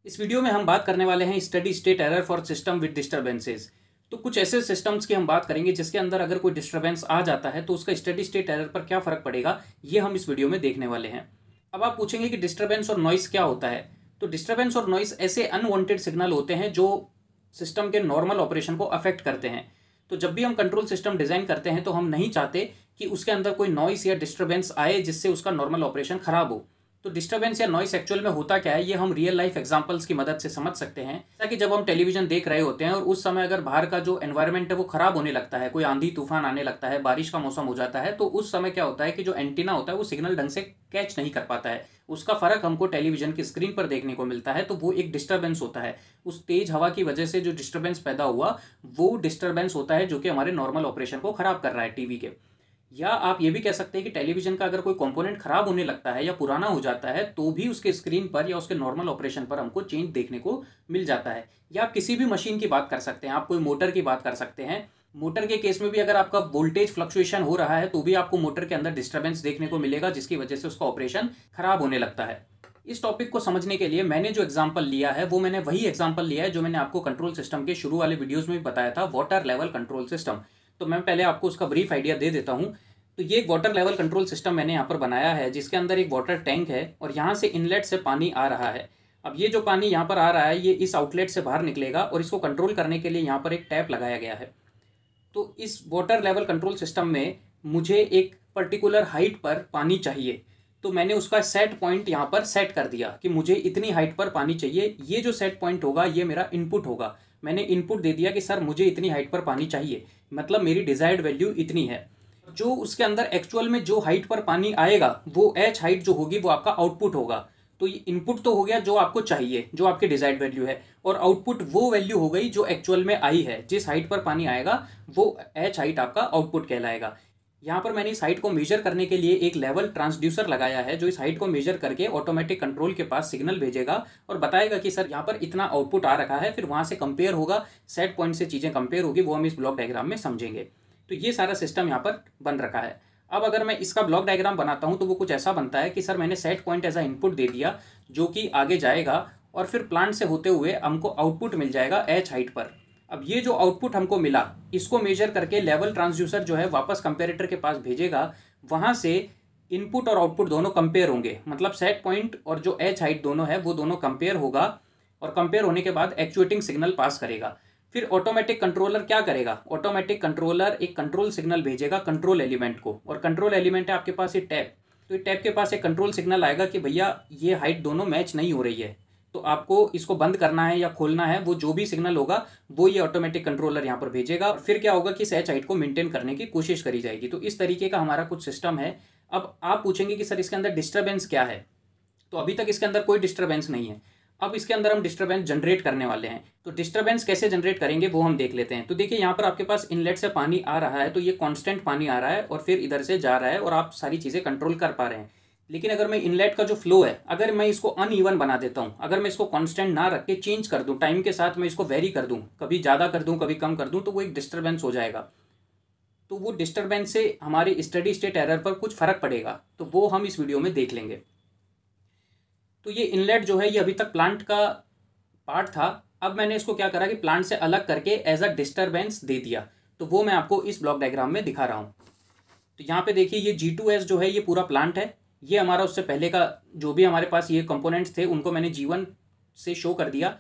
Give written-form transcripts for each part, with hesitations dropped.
इस वीडियो में हम बात करने वाले हैं study state error for system with disturbances. तो कुछ ऐसे सिस्टम्स की हम बात करेंगे जिसके अंदर अगर कोई डिस्टर्बेंस आ जाता है तो उसका स्टडी स्टेट एरर पर क्या फ़र्क पड़ेगा, ये हम इस वीडियो में देखने वाले हैं। अब आप पूछेंगे कि डिस्टर्बेंस और नॉइस क्या होता है। तो डिस्टर्बेंस और नॉइस ऐसे अनवांटेड सिग्नल होते हैं जो सिस्टम के नॉर्मल ऑपरेशन को अफेक्ट करते हैं। तो जब भी हम कंट्रोल सिस्टम डिज़ाइन करते हैं तो हम नहीं चाहते कि उसके अंदर कोई नॉइस या डिस्टर्बेंस आए जिससे उसका नॉर्मल ऑपरेशन खराब हो। तो डिस्टर्बेंस या नॉइस एक्चुअल में होता क्या है, ये हम रियल लाइफ एग्जांपल्स की मदद से समझ सकते हैं। ताकि जब हम टेलीविजन देख रहे होते हैं और उस समय अगर बाहर का जो एनवायरनमेंट है वो खराब होने लगता है, कोई आंधी तूफान आने लगता है, बारिश का मौसम हो जाता है, तो उस समय क्या होता है कि जो एंटीना होता है वो सिग्नल ढंग से कैच नहीं कर पाता है। उसका फ़र्क हमको टेलीविजन की स्क्रीन पर देखने को मिलता है। तो वो एक डिस्टर्बेंस होता है। उस तेज हवा की वजह से जो डिस्टर्बेंस पैदा हुआ वो डिस्टर्बेंस होता है जो कि हमारे नॉर्मल ऑपरेशन को ख़राब कर रहा है टीवी के। या आप ये भी कह सकते हैं कि टेलीविजन का अगर कोई कंपोनेंट खराब होने लगता है या पुराना हो जाता है तो भी उसके स्क्रीन पर या उसके नॉर्मल ऑपरेशन पर हमको चेंज देखने को मिल जाता है। या आप किसी भी मशीन की बात कर सकते हैं, आप कोई मोटर की बात कर सकते हैं। मोटर के केस में भी अगर आपका वोल्टेज फ्लक्चुएशन हो रहा है तो भी आपको मोटर के अंदर डिस्टर्बेंस देखने को मिलेगा जिसकी वजह से उसका ऑपरेशन खराब होने लगता है। इस टॉपिक को समझने के लिए मैंने जो एग्जांपल लिया है वो मैंने वही एग्जांपल लिया है जो मैंने आपको कंट्रोल सिस्टम के शुरू वाले वीडियोस में भी बताया था, वाटर लेवल कंट्रोल सिस्टम। तो मैं पहले आपको उसका ब्रीफ आइडिया दे देता हूँ। तो ये एक वाटर लेवल कंट्रोल सिस्टम मैंने यहाँ पर बनाया है जिसके अंदर एक वाटर टैंक है और यहाँ से इनलेट से पानी आ रहा है। अब ये जो पानी यहाँ पर आ रहा है ये इस आउटलेट से बाहर निकलेगा और इसको कंट्रोल करने के लिए यहाँ पर एक टैप लगाया गया है। तो इस वाटर लेवल कंट्रोल सिस्टम में मुझे एक पर्टिकुलर हाइट पर पानी चाहिए। तो मैंने उसका सेट पॉइंट यहाँ पर सेट कर दिया कि मुझे इतनी हाइट पर पानी चाहिए। ये जो सेट पॉइंट होगा ये मेरा इनपुट होगा। मैंने इनपुट दे दिया कि सर मुझे इतनी हाइट पर पानी चाहिए, मतलब मेरी डिज़ायर्ड वैल्यू इतनी है। जो उसके अंदर एक्चुअल में जो हाइट पर पानी आएगा वो एच हाइट जो होगी वो आपका आउटपुट होगा। तो ये इनपुट तो हो गया जो आपको चाहिए, जो आपकी डिजायर्ड वैल्यू है, और आउटपुट वो वैल्यू हो गई जो एक्चुअल में आई है। जिस हाइट पर पानी आएगा वो एच हाइट आपका आउटपुट कहलाएगा। यहाँ पर मैंने इस हाइट को मेजर करने के लिए एक लेवल ट्रांसड्यूसर लगाया है जो इस हाइट को मेजर करके ऑटोमेटिक कंट्रोल के पास सिग्नल भेजेगा और बताएगा कि सर यहाँ पर इतना आउटपुट आ रखा है। फिर वहाँ से कंपेयर होगा, सेट पॉइंट से चीज़ें कंपेयर होगी, वो हम इस ब्लॉक डायग्राम में समझेंगे। तो ये सारा सिस्टम यहाँ पर बन रखा है। अब अगर मैं इसका ब्लॉक डायग्राम बनाता हूँ तो वो कुछ ऐसा बनता है कि सर मैंने set point as a input दे दिया जो कि आगे जाएगा और फिर प्लांट से होते हुए हमको आउटपुट मिल जाएगा एच हाइट पर। अब ये जो आउटपुट हमको मिला इसको मेजर करके लेवल ट्रांसड्यूसर जो है वापस कंपेरेटर के पास भेजेगा। वहाँ से इनपुट और आउटपुट दोनों कंपेयर होंगे, मतलब सेट पॉइंट और जो एच हाइट दोनों है वो दोनों कंपेयर होगा और कंपेयर होने के बाद एक्चुएटिंग सिग्नल पास करेगा। फिर ऑटोमेटिक कंट्रोलर क्या करेगा, ऑटोमेटिक कंट्रोलर एक कंट्रोल सिग्नल भेजेगा कंट्रोल एलिमेंट को, और कंट्रोल एलिमेंट है आपके पास ये टैप। तो ये टैप के पास एक कंट्रोल सिग्नल आएगा कि भैया ये हाइट दोनों मैच नहीं हो रही है, तो आपको इसको बंद करना है या खोलना है। वो जो भी सिग्नल होगा वो ये ऑटोमेटिक कंट्रोलर यहाँ पर भेजेगा। फिर क्या होगा कि इस एच हाइट को मेंटेन करने की कोशिश करी जाएगी। तो इस तरीके का हमारा कुछ सिस्टम है। अब आप पूछेंगे कि सर इसके अंदर डिस्टर्बेंस क्या है। तो अभी तक इसके अंदर कोई डिस्टर्बेंस नहीं है। अब इसके अंदर हम डिस्टर्बेंस जनरेट करने वाले हैं। तो डिस्टर्बेंस कैसे जनरेट करेंगे वो हम देख लेते हैं। तो देखिए यहाँ पर आपके पास इनलेट से पानी आ रहा है, तो ये कांस्टेंट पानी आ रहा है और फिर इधर से जा रहा है और आप सारी चीज़ें कंट्रोल कर पा रहे हैं। लेकिन अगर मैं इनलेट का जो फ्लो है अगर मैं इसको अनइवन बना देता हूँ, अगर मैं इसको कांस्टेंट ना रख के चेंज कर दूँ, टाइम के साथ मैं इसको वेरी कर दूँ, कभी ज़्यादा कर दूँ कभी कम कर दूँ, तो वो एक डिस्टर्बेंस हो जाएगा। तो वो डिस्टर्बेंस से हमारे स्टडी स्टेट एरर पर कुछ फ़र्क पड़ेगा, तो वो हम इस वीडियो में देख लेंगे। तो ये इनलेट जो है ये अभी तक प्लांट का पार्ट था। अब मैंने इसको क्या करा कि प्लांट से अलग करके एज अ डिस्टर्बेंस दे दिया। तो वो मैं आपको इस ब्लॉक डायग्राम में दिखा रहा हूँ। तो यहाँ पे देखिए ये G2S जो है ये पूरा प्लांट है। ये हमारा उससे पहले का जो भी हमारे पास ये कंपोनेंट्स थे उनको मैंने G1 से शो कर दिया।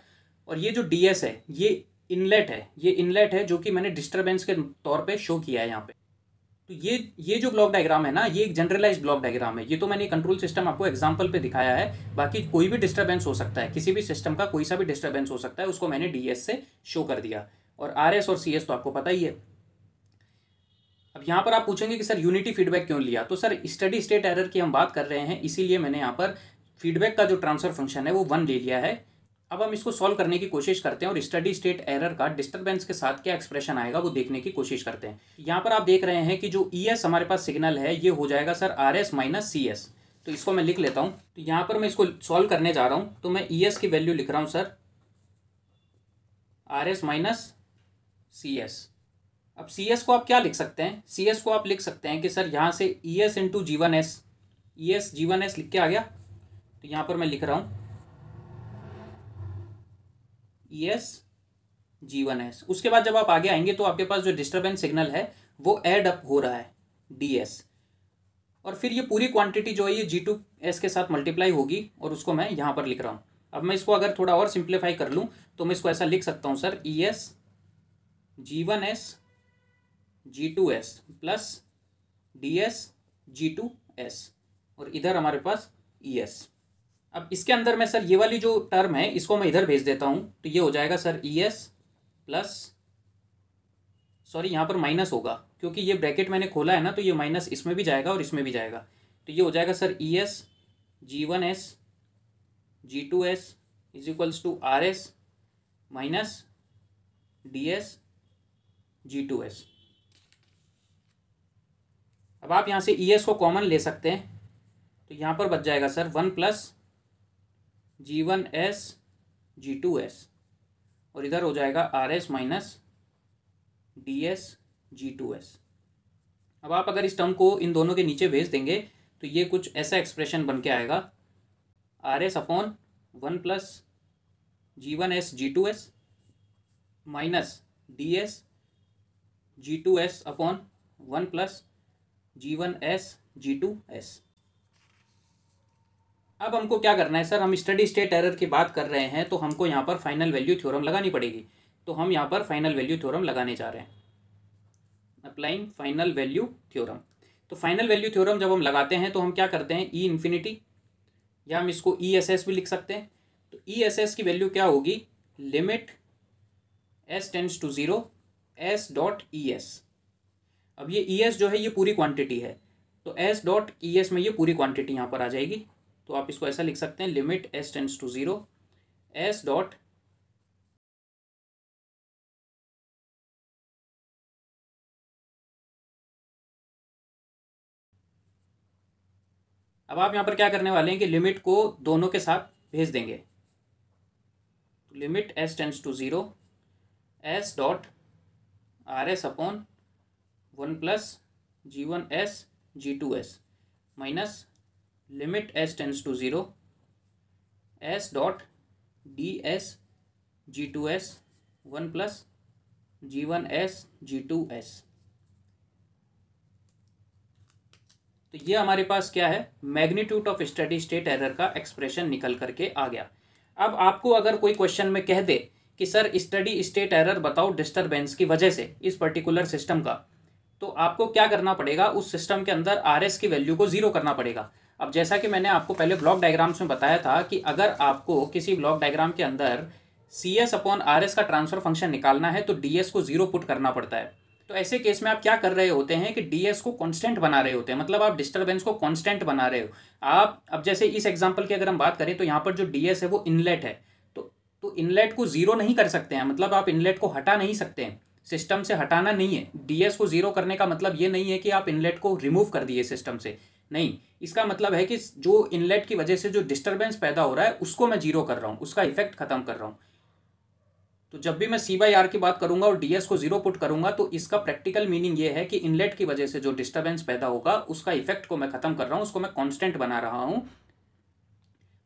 और ये जो DS है ये इनलेट है, ये इनलेट है जो कि मैंने डिस्टर्बेंस के तौर पे शो किया है यहाँ पे। तो ये जो ब्लॉक डायग्राम है ना, ये एक जनरलाइज ब्लॉक डायग्राम है। ये तो मैंने कंट्रोल सिस्टम आपको एग्जांपल पे दिखाया है। बाकी कोई भी डिस्टर्बेंस हो सकता है, किसी भी सिस्टम का कोई सा भी डिस्टर्बेंस हो सकता है, उसको मैंने DS से शो कर दिया। और RS और CS तो आपको पता ही है। अब यहाँ पर आप पूछेंगे कि सर यूनिटी फीडबैक क्यों लिया। तो सर स्टडी स्टेट एरर की हम बात कर रहे हैं, इसीलिए मैंने यहाँ पर फीडबैक का जो ट्रांसफर फंक्शन है वो 1 ले लिया है। अब हम इसको सॉल्व करने की कोशिश करते हैं और स्टडी स्टेट एरर का डिस्टर्बेंस के साथ क्या एक्सप्रेशन आएगा वो देखने की कोशिश करते हैं। यहाँ पर आप देख रहे हैं कि जो ES हमारे पास सिग्नल है ये हो जाएगा सर RS माइनस CS। तो इसको मैं लिख लेता हूँ। तो यहाँ पर मैं इसको सॉल्व करने जा रहा हूँ, तो मैं ES की वैल्यू लिख रहा हूँ सर RS माइनस CS। अब CS को आप क्या लिख सकते हैं, CS को आप लिख सकते हैं कि सर यहाँ से ES into G1S, ES G1S लिख के आ गया। तो यहाँ पर मैं लिख रहा हूँ ES G1S। उसके बाद जब आप आगे आएंगे तो आपके पास जो डिस्टर्बेंस सिग्नल है वो ऐड अप हो रहा है DS, और फिर ये पूरी क्वांटिटी जो है ये G2S के साथ मल्टीप्लाई होगी और उसको मैं यहाँ पर लिख रहा हूँ। अब मैं इसको अगर थोड़ा और सिंप्लीफाई कर लूँ तो मैं इसको ऐसा लिख सकता हूँ sir, ES G1S G2S plus DS G2S, और इधर हमारे पास ES। अब इसके अंदर मैं सर ये वाली जो टर्म है इसको मैं इधर भेज देता हूँ, तो ये हो जाएगा सर ES प्लस, सॉरी यहाँ पर माइनस होगा क्योंकि ये ब्रैकेट मैंने खोला है ना, तो ये माइनस इसमें भी जाएगा और इसमें भी जाएगा, तो ये हो जाएगा sir ES G1S G2S is equals to RS minus DS G2S। अब आप यहाँ से ES को कॉमन ले सकते हैं, तो यहाँ पर बच जाएगा सर 1 प्लस G1S G2S, और इधर हो जाएगा RS माइनस DS G2S। अब आप अगर इस टर्म को इन दोनों के नीचे भेज देंगे तो ये कुछ ऐसा एक्सप्रेशन बन के आएगा, RS upon 1 plus G1S G2S minus DS G2S upon 1 plus G1S G2S। अब हमको क्या करना है सर, हम स्टडी स्टेट एरर की बात कर रहे हैं तो हमको यहाँ पर फाइनल वैल्यू थ्योरम लगानी पड़ेगी, तो हम यहाँ पर फाइनल वैल्यू थ्योरम लगाने जा रहे हैं, अप्लाइंग फाइनल वैल्यू थ्योरम। तो फाइनल वैल्यू थ्योरम जब हम लगाते हैं तो हम क्या करते हैं, ई इन्फिनिटी, या हम इसको ESS भी लिख सकते हैं। तो ESS की वैल्यू क्या होगी, limit S tends to 0 S dot ES। अब ये ES जो है ये पूरी क्वांटिटी है, तो S डॉट ES में ये पूरी क्वांटिटी यहाँ पर आ जाएगी, तो आप इसको ऐसा लिख सकते हैं, limit S tends to 0 S dot, अब आप यहाँ पर क्या करने वाले हैं कि लिमिट को दोनों के साथ भेज देंगे, limit S tends to 0 S dot RS upon 1 plus G1S G2S minus limit S tends to 0 S dot DS G2S 1 plus G1S G2S। तो ये हमारे पास क्या है, magnitude of steady state error का एक्सप्रेशन निकल करके आ गया। अब आपको अगर कोई क्वेश्चन में कह दे कि सर स्टडी स्टेट एरर बताओ डिस्टरबेंस की वजह से इस पर्टिकुलर सिस्टम का, तो आपको क्या करना पड़ेगा, उस सिस्टम के अंदर RS की वैल्यू को 0 करना पड़ेगा। अब जैसा कि मैंने आपको पहले ब्लॉक डायग्राम्स में बताया था कि अगर आपको किसी ब्लॉक डायग्राम के अंदर CS अपॉन RS का ट्रांसफर फंक्शन निकालना है तो DS को 0 पुट करना पड़ता है। तो ऐसे केस में आप क्या कर रहे होते हैं कि DS को कांस्टेंट बना रहे होते हैं, मतलब आप डिस्टरबेंस को कांस्टेंट बना रहे हो आप। अब जैसे इस एग्जांपल की अगर हम बात करें तो यहाँ पर जो DS है वो इनलेट है, तो इनलेट को 0 नहीं कर सकते हैं, मतलब आप इनलेट को हटा नहीं सकते हैं, सिस्टम से हटाना नहीं है। DS को 0 करने का मतलब ये नहीं है कि आप इनलेट को रिमूव कर दिए सिस्टम से, नहीं, इसका मतलब है कि जो इनलेट की वजह से जो डिस्टरबेंस पैदा हो रहा है उसको मैं 0 कर रहा हूँ, उसका इफेक्ट खत्म कर रहा हूँ। तो जब भी मैं C/R की बात करूंगा और DS को 0 पुट करूंगा तो इसका प्रैक्टिकल मीनिंग ये है कि इनलेट की वजह से जो डिस्टरबेंस पैदा होगा उसका इफेक्ट को मैं खत्म कर रहा हूं, उसको मैं कांस्टेंट बना रहा हूं।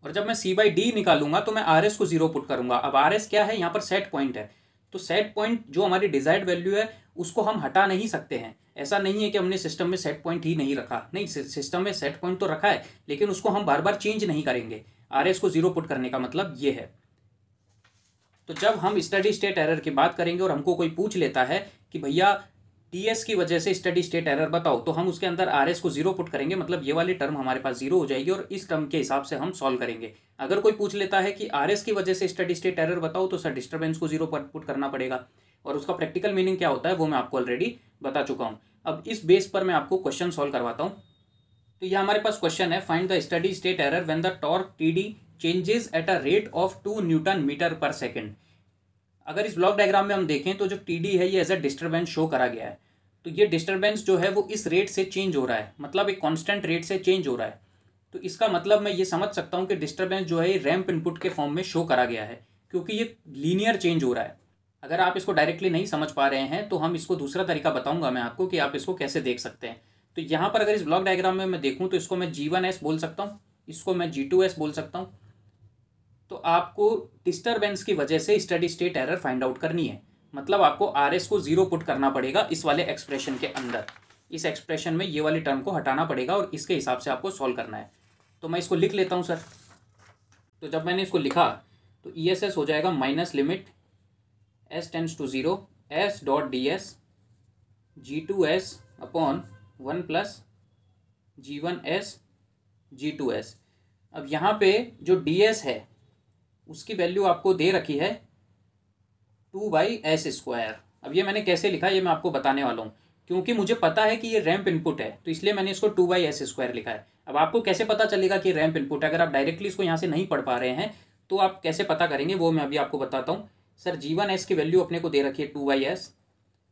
और जब मैं C/D निकालूंगा तो मैं RS को 0 पुट करूंगा। अब RS क्या है, यहाँ पर सेट पॉइंट है, तो सेट पॉइंट जो हमारी डिजायर्ड वैल्यू है उसको हम हटा नहीं सकते हैं। ऐसा नहीं है कि हमने सिस्टम में सेट पॉइंट ही नहीं रखा, नहीं, सिस्टम में सेट पॉइंट तो रखा है लेकिन उसको हम बार बार चेंज नहीं करेंगे। RS को 0 पुट करने का मतलब ये है। तो जब हम स्टडी स्टेट एरर की बात करेंगे और हमको कोई पूछ लेता है कि भैया DS की वजह से स्टडी स्टेट एरर बताओ, तो हम उसके अंदर RS को 0 पुट करेंगे, मतलब ये वाली टर्म हमारे पास 0 हो जाएगी और इस टर्म के हिसाब से हम सॉल्व करेंगे। अगर कोई पूछ लेता है कि RS की वजह से स्टडी स्टेट एरर बताओ तो सर डिस्टर्बेंस को 0 पुट करना पड़ेगा, और उसका प्रैक्टिकल मीनिंग क्या होता है वो मैं आपको ऑलरेडी बता चुका हूँ। अब इस बेस पर मैं आपको क्वेश्चन सॉल्व करवाता हूँ। तो ये हमारे पास क्वेश्चन है, find the steady state error when the torque TD changes at a rate of 2 newton metre per second. अगर इस ब्लॉक डायग्राम में हम देखें तो जो TD है ये एज अ डिस्टर्बेंस शो करा गया है, तो ये डिस्टर्बेंस जो है वो इस रेट से चेंज हो रहा है, मतलब एक कांस्टेंट रेट से चेंज हो रहा है। तो इसका मतलब मैं ये समझ सकता हूँ कि डिस्टर्बेंस जो है रैंप इनपुट के फॉर्म में शो करा गया है, क्योंकि ये लीनियर चेंज हो रहा है। अगर आप इसको डायरेक्टली नहीं समझ पा रहे हैं तो हम इसको दूसरा तरीका बताऊंगा मैं आपको कि आप इसको कैसे देख सकते हैं। तो यहाँ पर अगर इस ब्लॉक डायग्राम में मैं देखूँ तो इसको मैं G1S बोल सकता हूँ, इसको मैं G2S बोल सकता हूँ, तो आपको डिस्टरबेंस की वजह से study state error find out करनी है। मतलब आपको आर एस को 0 पुट करना पड़ेगा इस वाले एक्सप्रेशन के अंदर। इस एक्सप्रेशन में ये वाली टर्म को हटाना पड़ेगा और इसके हिसाब से आपको सॉल्व करना है। तो मैं इसको लिख लेता हूँ सर। तो जब मैंने इसको लिखा तो ई एस एस हो जाएगा minus limit S tends to 0 S dot D S G2S upon 1 plus G1S G2S। अब यहाँ पे जो ds है उसकी वैल्यू आपको दे रखी है 2/s²। अब ये मैंने कैसे लिखा ये मैं आपको बताने वाला हूँ, क्योंकि मुझे पता है कि ये रैंप इनपुट है तो इसलिए मैंने इसको 2/s² लिखा है। अब आपको कैसे पता चलेगा कि रैंप इनपुट है? अगर आप डायरेक्टली इसको यहाँ से नहीं पढ़ पा रहे हैं तो आप कैसे पता करेंगे वो मैं अभी आपको बताता हूँ। सर G1S की वैल्यू अपने को दे रखी है 2/s,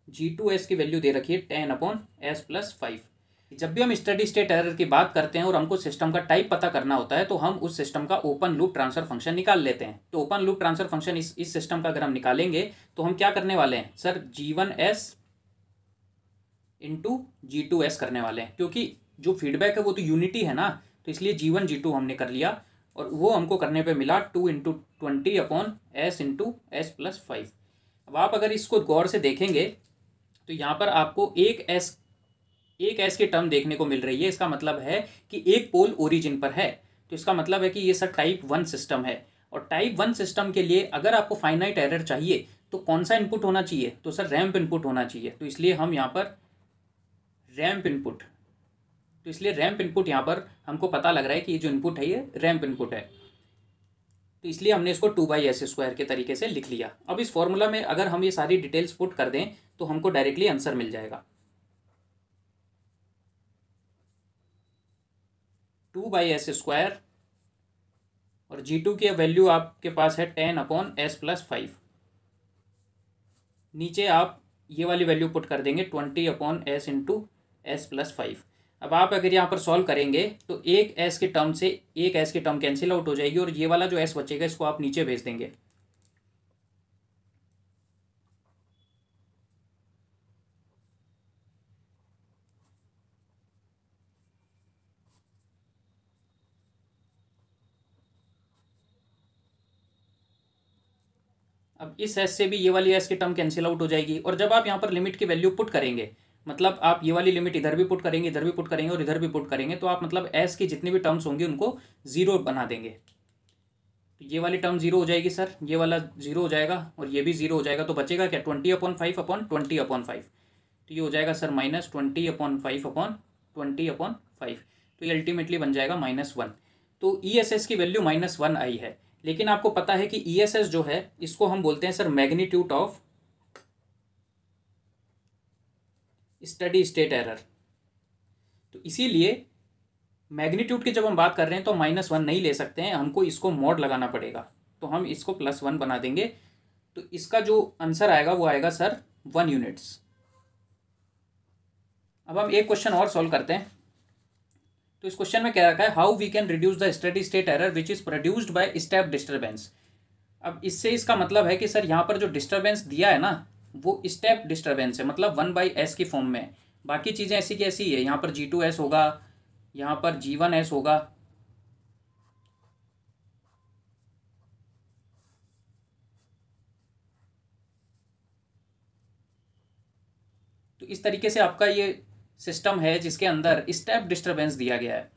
G2S की वैल्यू दे रखी है 10/s+5। जब भी हम स्टडी स्टेट एरर की बात करते हैं और हमको सिस्टम का टाइप पता करना होता है तो हम उस सिस्टम का ओपन लूप ट्रांसफर फंक्शन निकाल लेते हैं। तो ओपन लूप ट्रांसफर फंक्शन इस सिस्टम का अगर हम निकालेंगे तो हम क्या करने वाले हैं सर? G1S इंटू G2S करने वाले हैं, क्योंकि जो फीडबैक है वो तो यूनिटी है ना, तो इसलिए G1 G2 हमने कर लिया और वो हमको करने पे मिला 2 × 20/s × s+5। अब आप अगर इसको गौर से देखेंगे तो यहाँ पर आपको एक एस की टर्म देखने को मिल रही है। इसका मतलब है कि एक पोल ओरिजिन पर है, तो इसका मतलब है कि ये सर टाइप 1 सिस्टम है। और टाइप 1 सिस्टम के लिए अगर आपको फाइनाइट एरर चाहिए तो कौन सा इनपुट होना चाहिए? तो सर रैंप इनपुट होना चाहिए। तो इसलिए हम यहाँ पर रैंप इनपुट, तो इसलिए रैंप इनपुट यहाँ पर हमको पता लग रहा है कि ये जो इनपुट है ये रैंप इनपुट है, तो इसलिए हमने इसको 2/s² के तरीके से लिख लिया। अब इस फॉर्मूला में अगर हम ये सारी डिटेल्स पुट कर दें तो हमको डायरेक्टली आंसर मिल जाएगा। 2/s² और G2 की वैल्यू आपके पास है 10/s+5। नीचे आप ये वाली वैल्यू पुट कर देंगे 20/s × s+5। अब आप अगर यहाँ पर सॉल्व करेंगे तो एक s की टर्म से एक s की टर्म कैंसिल आउट हो जाएगी और ये वाला जो s बचेगा इसको आप नीचे भेज देंगे। अब इस s से भी ये वाली s की टर्म कैंसिल आउट हो जाएगी। और जब आप यहाँ पर लिमिट की वैल्यू पुट करेंगे, मतलब आप ये वाली लिमिट इधर भी पुट करेंगे, इधर भी पुट करेंगे और इधर भी पुट करेंगे, तो आप मतलब s की जितनी भी टर्म्स होंगी उनको 0 बना देंगे। तो ये वाली टर्म 0 हो जाएगी सर, ये वाला 0 हो जाएगा और ये भी 0 हो जाएगा। तो बचेगा क्या? 20/5/20/5। तो ये हो जाएगा सर -20/5/20/5। तो ये अल्टीमेटली बन जाएगा -1। तो ESS की वैल्यू -1 आई है। लेकिन आपको पता है कि ESS जो है इसको हम बोलते हैं sir magnitude of steady state error. तो इसीलिए मैग्नीट्यूड की जब हम बात कर रहे हैं तो -1 नहीं ले सकते हैं, हमको इसको मॉड लगाना पड़ेगा। तो हम इसको +1 बना देंगे। तो इसका जो आंसर आएगा वो आएगा सर 1 यूनिट्स। अब हम एक क्वेश्चन और सॉल्व करते हैं। तो इस क्वेश्चन में क्या रखा है? How we can reduce the steady state error which is produced by step disturbance. अब इससे इसका मतलब है कि सर यहाँ पर जो डिस्टर्बेंस दिया है ना वो स्टेप डिस्टर्बेंस है, मतलब 1/s की फॉर्म में। बाकी चीज़ें ऐसी की ऐसी ही है। यहाँ पर G2S होगा, यहाँ पर G1S होगा। तो इस तरीके से आपका ये सिस्टम है जिसके अंदर स्टेप डिस्टर्बेंस दिया गया है।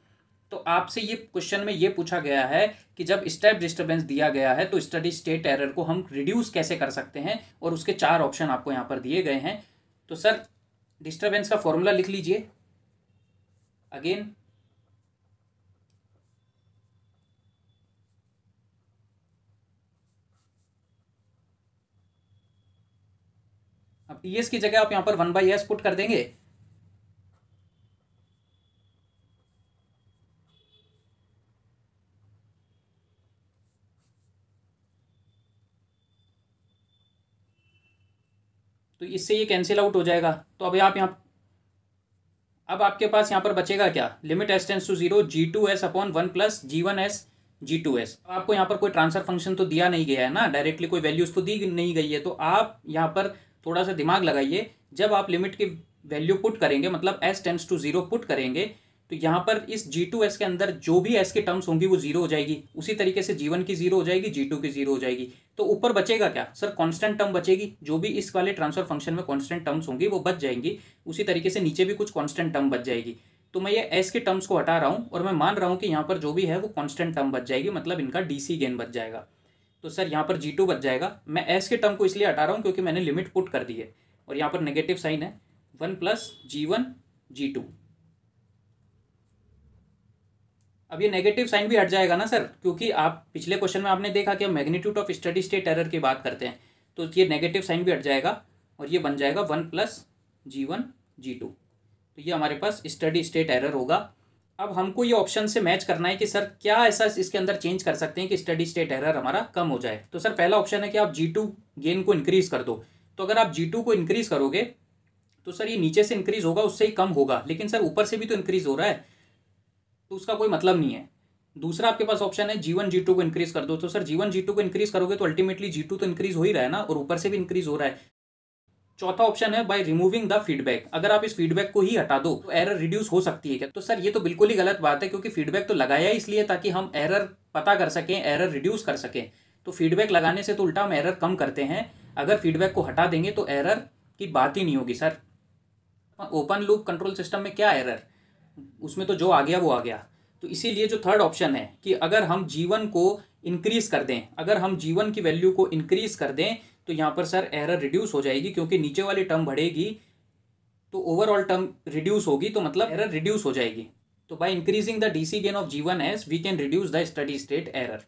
तो आपसे ये क्वेश्चन में ये पूछा गया है कि जब स्टेप डिस्टर्बेंस दिया गया है तो स्टडी स्टेट एरर को हम रिड्यूस कैसे कर सकते हैं, और उसके 4 ऑप्शन आपको यहाँ पर दिए गए हैं। तो सर डिस्टर्बेंस का फॉर्मूला लिख लीजिए अगेन। अब टीएस की जगह आप यहाँ पर 1/s पुट कर देंगे। तो इससे ये कैंसिल आउट हो जाएगा। तो अब अब आपके पास यहाँ पर बचेगा क्या? Limit s tends to 0 G2S upon 1 plus G1S G2S। आपको यहाँ पर कोई ट्रांसफर फंक्शन तो दिया नहीं गया है ना, डायरेक्टली कोई वैल्यूज तो दी नहीं गई है। तो आप यहाँ पर थोड़ा सा दिमाग लगाइए। जब आप लिमिट की वैल्यू पुट करेंगे, मतलब s टेंस टू 0 पुट करेंगे, तो यहाँ पर इस G2S के अंदर जो भी S की टर्म्स होंगी वो जीरो हो जाएगी, उसी तरीके से G1 की जीरो हो जाएगी, G2 की जीरो हो जाएगी। तो ऊपर बचेगा क्या सर? कांस्टेंट टर्म बचेगी, जो भी इस वाले ट्रांसफर फंक्शन में कांस्टेंट टर्म्स होंगी वो बच जाएंगी, उसी तरीके से नीचे भी कुछ कांस्टेंट टर्म बच जाएगी। तो मैं ये S के टर्म्स को हटा रहा हूँ और मैं मान रहा हूँ कि यहाँ पर जो भी है वो कांस्टेंट टर्म बच जाएगी, मतलब इनका DC गेन बच जाएगा। तो सर यहाँ पर G2 बच जाएगा। मैं S के टर्म को इसलिए हटा रहा हूँ क्योंकि मैंने लिमिट पुट कर दी है, और यहाँ पर नेगेटिव साइन है, 1 प्लस G1 G2। अब ये नेगेटिव साइन भी हट जाएगा ना सर, क्योंकि आप पिछले क्वेश्चन में आपने देखा कि हम magnitude of steady state error की बात करते हैं, तो ये नेगेटिव साइन भी हट जाएगा और ये बन जाएगा 1 प्लस G1 G2। तो ये हमारे पास स्टेडी स्टेट एरर होगा। अब हमको ये ऑप्शन से मैच करना है कि सर क्या ऐसा इसके अंदर चेंज कर सकते हैं कि स्टेडी स्टेट एरर हमारा कम हो जाए। तो सर पहला ऑप्शन है कि आप G2 गेन को इंक्रीज कर दो। तो अगर आप G2 को इंक्रीज करोगे तो सर ये नीचे से इंक्रीज होगा, उससे ही कम होगा, लेकिन सर ऊपर से भी तो इंक्रीज हो रहा है, तो उसका कोई मतलब नहीं है। दूसरा आपके पास ऑप्शन है G1 G2 को इंक्रीज कर दो। तो सर G1 G2 को इंक्रीज करोगे तो अल्टीमेटली G2 तो इंक्रीज हो ही रहा है ना, और ऊपर से भी इंक्रीज हो रहा है। चौथा ऑप्शन है बाय रिमूविंग द फीडबैक। अगर आप इस फीडबैक को ही हटा दो तो एरर रिड्यूस हो सकती है क्या? तो सर ये तो बिल्कुल ही गलत बात है, क्योंकि फीडबैक तो लगाया इसलिए ताकि हम एरर पता कर सकें, एरर रिड्यूस कर सकें। तो फीडबैक लगाने से तो उल्टा हम एरर कम करते हैं। अगर फीडबैक को हटा देंगे तो एरर की बात ही नहीं होगी sir. Open loop control system में क्या एरर, उसमें तो जो आ गया वो आ गया। तो इसीलिए जो थर्ड ऑप्शन है कि अगर हम G1 को इंक्रीज कर दें, अगर हम G1 की वैल्यू को इंक्रीज कर दें तो यहाँ पर सर एरर रिड्यूस हो जाएगी, क्योंकि नीचे वाली टर्म बढ़ेगी तो ओवरऑल टर्म रिड्यूस होगी, तो मतलब एरर रिड्यूस हो जाएगी। तो by increasing the DC gain of G1S we can reduce the steady state error.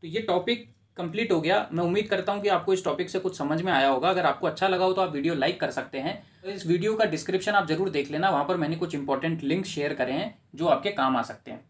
तो ये टॉपिक कंप्लीट हो गया। मैं उम्मीद करता हूँ कि आपको इस टॉपिक से कुछ समझ में आया होगा। अगर आपको अच्छा लगा हो तो आप वीडियो लाइक कर सकते हैं। तो इस वीडियो का डिस्क्रिप्शन आप जरूर देख लेना, वहाँ पर मैंने कुछ इंपॉर्टेंट लिंक शेयर करे हैं जो आपके काम आ सकते हैं।